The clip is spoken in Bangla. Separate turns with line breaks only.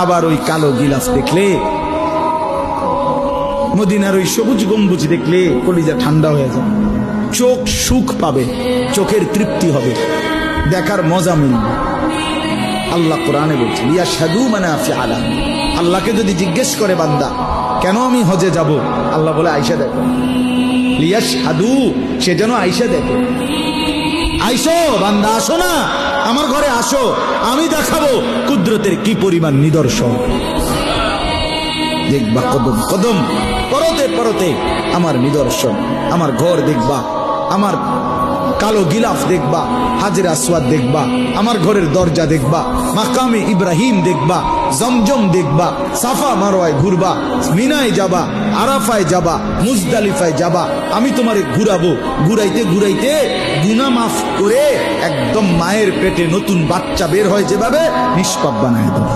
আবার ওই কালো গিলাফ দেখলে, মদিনার ওই সবুজ গম্বুজ দেখলে কলিজা ঠান্ডা হয়ে যায়, চোখ সুখ পাবে, চোখের তৃপ্তি হবে, দেখার মজা মিলবে। আল্লাহ কোরআনে বলছে লিয়াশহাদু মানাফিআ লাহুম। আল্লাহকে যদি জিজ্ঞেস করে বান্দা কেন আমি হজে যাব, আল্লাহ বলে আয়েশা দেখো, লিয়াশহাদু, সে যেন আয়েশা দেখে। আইসো বান্দা, আসো না আমার ঘরে, আসো, আমি দেখাবো কুদরতের কি পরিমাণ নিদর্শন। দেখবা কদম কদম, পরতে পরতে আমার নিদর্শন, আমার ঘর দেখবা, আমার কালো গিলাফ দেখবা, হাজরে আসওয়াদ দেখবা, আমার ঘরের দরজা দেখবা, মাকামে ইব্রাহিম দেখবা, জমজম দেখবা, সাফা মারওয়ায় ঘুরবা, মিনায় যাবা, আরাফায় যাবা, মুজদালিফায় যাবা, আমি তোমারে ঘুরাবো, ঘুরাইতে ঘুরাইতে গুনাহ মাফ করে একদম মায়ের পেটে নতুন বাচ্চা বের হয় যেভাবে, নিষ্পাপ বানায় দেবো।